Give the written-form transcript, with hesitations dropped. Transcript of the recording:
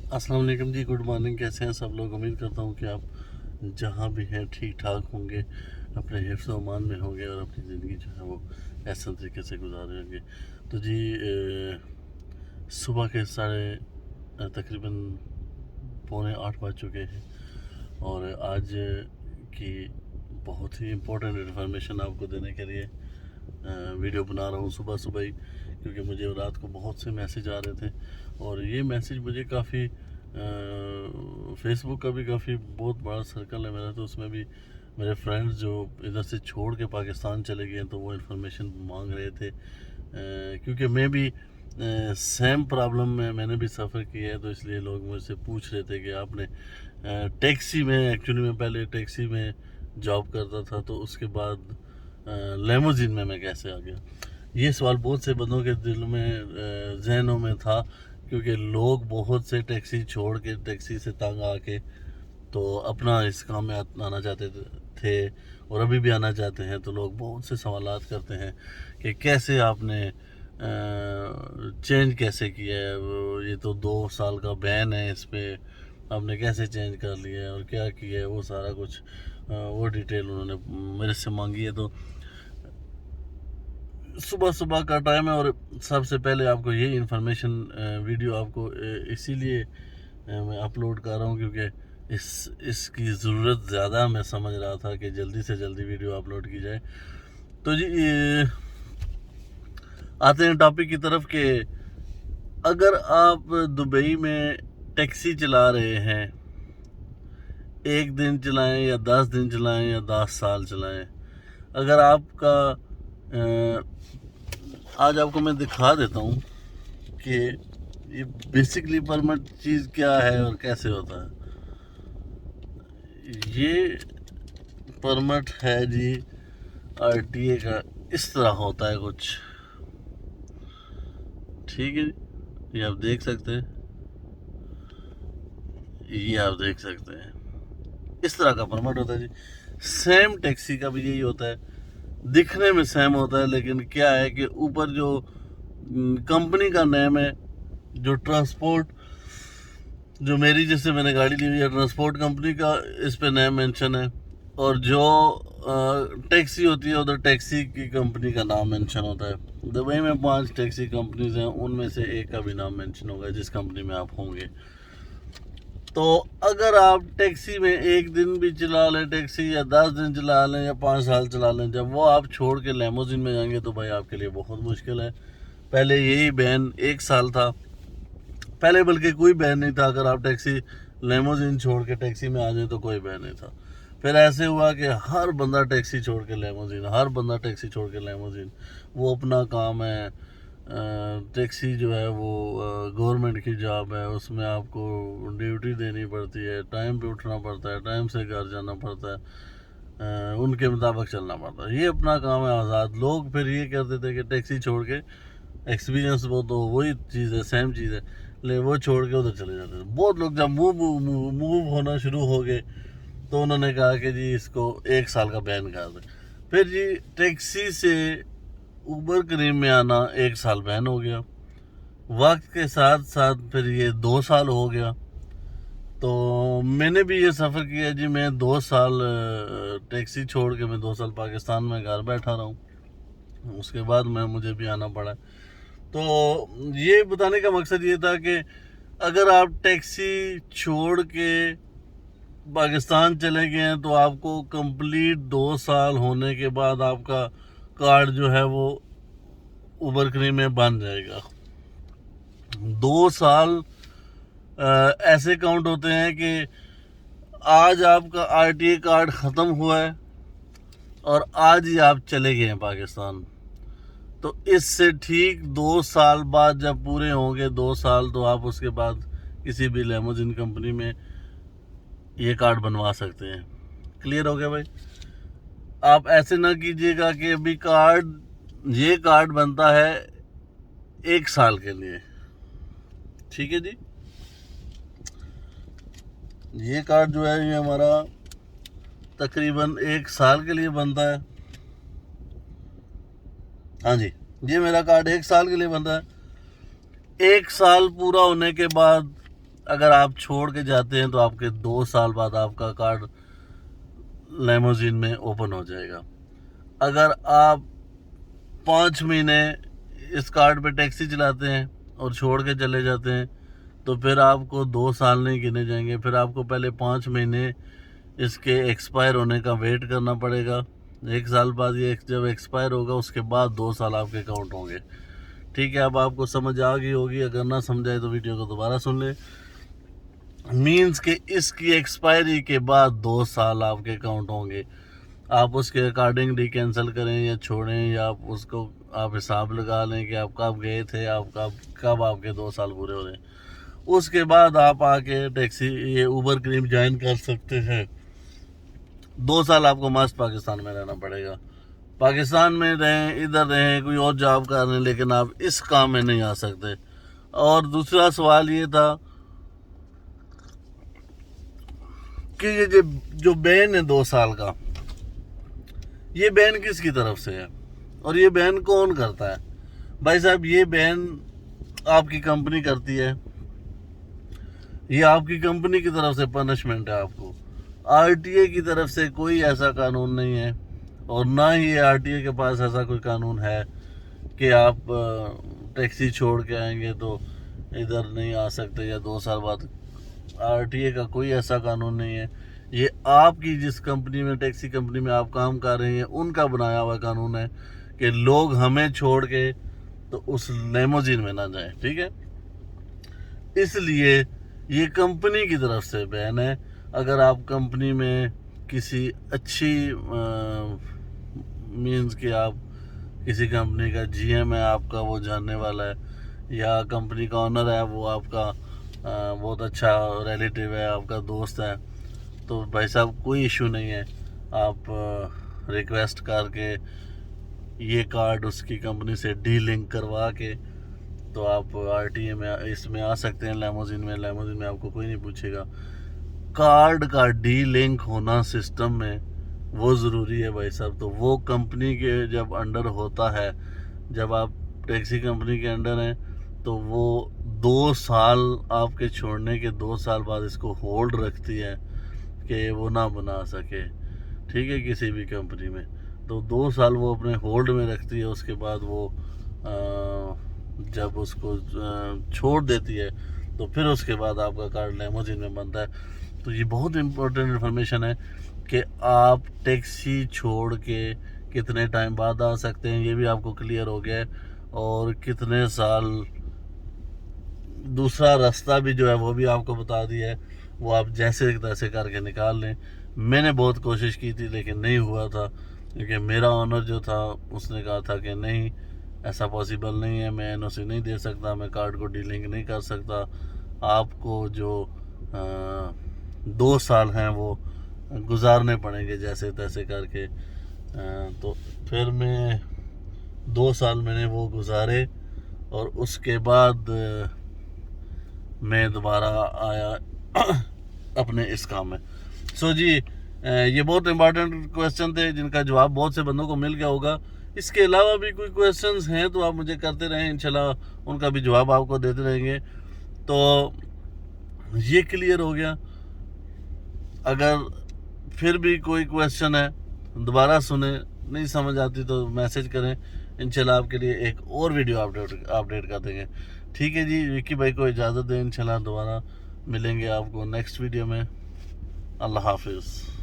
अस्सलाम वालेकुम जी, good morning. कैसे हैं सब लोग? उम्मीद करता हूँ कि आप जहाँ भी हैं ठीक ठाक होंगे, अपने हिफ्ज़ व अमान में होंगे और अपनी ज़िंदगी जो है वो ऐसे तरीके से गुजार रहे होंगे। तो जी सुबह के तकरीबन पौने 8 बज चुके हैं और आज की बहुत ही इम्पोर्टेंट इन्फॉर्मेशन आपको देने के लिए वीडियो बना रहा हूँ सुबह सुबह ही, क्योंकि मुझे रात को बहुत से मैसेज आ रहे थे और ये मैसेज मुझे काफ़ी फेसबुक का भी काफ़ी बहुत बड़ा सर्कल है मेरा, तो उसमें भी मेरे फ्रेंड्स जो इधर से छोड़ के पाकिस्तान चले गए हैं तो वो इन्फॉर्मेशन मांग रहे थे, क्योंकि मैं भी सेम प्रॉब्लम में मैंने भी सफ़र किया है, तो इसलिए लोग मुझसे पूछ रहे थे कि आपने टैक्सी में, एक्चुअली मैं पहले टैक्सी में जॉब करता था, तो उसके बाद लेमोजिन में मैं कैसे आ गया। ये सवाल बहुत से बंदों के दिल में जहनों में था, क्योंकि लोग बहुत से टैक्सी छोड़ के, टैक्सी से तंग आके तो अपना इस काम में आना चाहते थे और अभी भी आना चाहते हैं। तो लोग बहुत से सवालात करते हैं कि कैसे आपने चेंज कैसे किया है, ये तो 2 साल का बैन है, इस पर आपने कैसे चेंज कर लिया है और क्या किया है, वो सारा कुछ वो डिटेल उन्होंने मेरे से मांगी है। तो सुबह सुबह का टाइम है और सबसे पहले आपको ये इन्फॉर्मेशन वीडियो आपको इसीलिए मैं अपलोड कर रहा हूँ, क्योंकि इसकी ज़रूरत ज़्यादा मैं समझ रहा था कि जल्दी से जल्दी वीडियो अपलोड की जाए। तो जी आते हैं टॉपिक की तरफ कि अगर आप दुबई में टैक्सी चला रहे हैं, 1 दिन चलाएं या 10 दिन चलाएं या 10 साल चलाएं, अगर आपका आज आपको मैं दिखा देता हूँ कि ये बेसिकली परमिट चीज़ क्या है और कैसे होता है। ये परमिट है जी आरटीए का, इस तरह होता है कुछ, ठीक है जी। ये आप देख सकते हैं, ये आप देख सकते हैं, इस तरह का परमिट होता है जी। सेम टैक्सी का भी यही होता है, दिखने में सेम होता है, लेकिन क्या है कि ऊपर जो कंपनी का नेम है, जो ट्रांसपोर्ट, जो मेरी जैसे मैंने गाड़ी ली हुई है, ट्रांसपोर्ट कंपनी का इस पे नेम मेंशन है, और जो टैक्सी होती है उधर टैक्सी की कंपनी का नाम मेंशन होता है। दुबई में 5 टैक्सी कंपनीज हैं, उनमें से एक का भी नाम मेंशन होगा जिस कंपनी में आप होंगे। तो अगर आप टैक्सी में 1 दिन भी चला लें टैक्सी, या 10 दिन चला लें या 5 साल चला लें, जब वो आप छोड़ के लेमोजिन में जाएंगे तो भाई आपके लिए बहुत मुश्किल है। पहले यही बैन 1 साल था, पहले बल्कि कोई बैन नहीं था, अगर आप टैक्सी लेमोजिन छोड़ के टैक्सी में आ जाए तो कोई बैन नहीं था। फिर ऐसे हुआ कि हर बंदा टैक्सी छोड़ के लेमोजिन, हर बंदा टैक्सी छोड़ के लेमोजिन, वो अपना काम है। टैक्सी जो है वो गवर्नमेंट की जॉब है, उसमें आपको ड्यूटी देनी पड़ती है, टाइम पे उठना पड़ता है, टाइम से घर जाना पड़ता है, उनके मुताबिक चलना पड़ता है, ये अपना काम है आज़ाद। लोग फिर ये कहते थे कि टैक्सी छोड़ के एक्सपीरियंस, वो तो वही चीज़ है, सेम चीज़ है, ले वो छोड़ के उधर चले जाते थे। बहुत लोग जब मूव होना शुरू हो गए तो उन्होंने कहा कि जी इसको 1 साल का बैन कर दे। फिर जी टैक्सी से ऊबर करीम में आना 1 साल बैन हो गया, वक्त के साथ साथ फिर ये 2 साल हो गया। तो मैंने भी ये सफ़र किया जी, मैं 2 साल टैक्सी छोड़ के मैं 2 साल पाकिस्तान में घर बैठा रहा हूँ, उसके बाद मुझे भी आना पड़ा। तो ये बताने का मकसद ये था कि अगर आप टैक्सी छोड़ के पाकिस्तान चले गए हैं तो आपको कंप्लीट 2 साल होने के बाद आपका कार्ड जो है वो उबर क्रीम में बन जाएगा। 2 साल ऐसे काउंट होते हैं कि आज आपका आरटीए कार्ड ख़त्म हुआ है और आज ही आप चले गए हैं पाकिस्तान। तो इससे ठीक 2 साल बाद जब पूरे होंगे 2 साल, तो आप उसके बाद किसी भी लेमोजिन कंपनी में ये कार्ड बनवा सकते हैं। क्लियर हो गया भाई? आप ऐसे ना कीजिएगा कि अभी ये कार्ड बनता है 1 साल के लिए, ठीक है जी। ये कार्ड जो है ये हमारा तकरीबन 1 साल के लिए बनता है। हाँ जी, ये मेरा कार्ड 1 साल के लिए बनता है। 1 साल पूरा होने के बाद अगर आप छोड़ के जाते हैं तो आपके 2 साल बाद आपका कार्ड लेमोजिन में ओपन हो जाएगा। अगर आप 5 महीने इस कार्ड पे टैक्सी चलाते हैं और छोड़ के चले जाते हैं तो फिर आपको 2 साल नहीं गिने जाएंगे, फिर आपको पहले 5 महीने इसके एक्सपायर होने का वेट करना पड़ेगा। 1 साल बाद ये जब एक्सपायर होगा उसके बाद 2 साल आपके काउंट होंगे। ठीक है, अब आपको समझ आ गई होगी, अगर ना समझाए तो वीडियो को दोबारा सुन ले। मीन्स के इसकी एक्सपायरी के बाद 2 साल आपके काउंट होंगे। आप उसके अकॉर्डिंगली कैंसिल करें या छोड़ें, या आप उसको आप हिसाब लगा लें कि आप कब गए थे, आप कब आपके 2 साल पूरे हो रहे हैं। उसके बाद आप आके टैक्सी ये उबर क्रीम ज्वाइन कर सकते हैं। 2 साल आपको मस्त पाकिस्तान में रहना पड़ेगा। पाकिस्तान में रहें, इधर रहें, कोई और जॉब कर रहे हैं, लेकिन आप इस काम में नहीं आ सकते। और दूसरा सवाल ये था कि ये जो बैन है 2 साल का, ये बैन किसकी तरफ से है और ये बैन कौन करता है? भाई साहब, ये बैन आपकी कंपनी करती है। ये आपकी कंपनी की तरफ से पनिशमेंट है आपको। आरटीए की तरफ से कोई ऐसा कानून नहीं है, और ना ही आरटीए के पास ऐसा कोई कानून है कि आप टैक्सी छोड़ के आएंगे तो इधर नहीं आ सकते या 2 साल बाद। आरटीए का कोई ऐसा कानून नहीं है। ये आपकी जिस कंपनी में, टैक्सी कंपनी में आप काम कर रहे हैं, उनका बनाया हुआ कानून है कि लोग हमें छोड़ के तो उस लेमोजिन में ना जाएं। ठीक है, इसलिए ये कंपनी की तरफ से बैन है। अगर आप कंपनी में किसी अच्छी मीन्स कि आप किसी कंपनी का जीएम है, आपका वो जानने वाला है, या कंपनी का ओनर है, वो आपका बहुत अच्छा रिलेटिव है, आपका दोस्त है, तो भाई साहब कोई इशू नहीं है। आप रिक्वेस्ट करके ये कार्ड उसकी कंपनी से डी लिंक करवा के तो आप आरटीए में इसमें आ सकते हैं, लेमोजिन में आपको कोई नहीं पूछेगा। कार्ड का डी लिंक होना सिस्टम में वो ज़रूरी है भाई साहब। तो वो कंपनी के जब अंडर होता है, जब आप टैक्सी कंपनी के अंडर हैं, तो वो 2 साल आपके छोड़ने के 2 साल बाद इसको होल्ड रखती है कि वो ना बना सके। ठीक है, किसी भी कंपनी में तो 2 साल वो अपने होल्ड में रखती है। उसके बाद वो जब उसको छोड़ देती है तो फिर उसके बाद आपका कार्ड लेमोजिन में बनता है। तो ये बहुत इम्पोर्टेंट इन्फॉर्मेशन है कि आप टैक्सी छोड़ के कितने टाइम बाद आ सकते हैं, ये भी आपको क्लियर हो गया है। और कितने साल, दूसरा रास्ता भी जो है वो भी आपको बता दिया है, वो आप जैसे तैसे करके निकाल लें। मैंने बहुत कोशिश की थी लेकिन नहीं हुआ था, क्योंकि मेरा ऑनर जो था उसने कहा था कि नहीं, ऐसा पॉसिबल नहीं है, मैं एनओसी नहीं दे सकता, मैं कार्ड को डीलिंक नहीं कर सकता, आपको जो 2 साल हैं वो गुजारने पड़ेंगे जैसे तैसे करके। तो फिर मैं 2 साल मैंने वो गुजारे और उसके बाद मैं दोबारा आया अपने इस काम में। सो जी, ये बहुत इम्पोर्टेंट क्वेश्चन थे जिनका जवाब बहुत से बंदों को मिल गया होगा। इसके अलावा भी कोई क्वेश्चंस हैं तो आप मुझे करते रहें, इंशाल्लाह उनका भी जवाब आपको देते रहेंगे। तो ये क्लियर हो गया। अगर फिर भी कोई क्वेश्चन है दोबारा सुने, नहीं समझ आती तो मैसेज करें, इंशाल्लाह आपके लिए एक और वीडियो अपडेट कर देंगे। ठीक है जी, विक्की भाई को इजाज़त दें, इंशाल्लाह दोबारा मिलेंगे आपको नेक्स्ट वीडियो में। अल्लाह हाफिज़।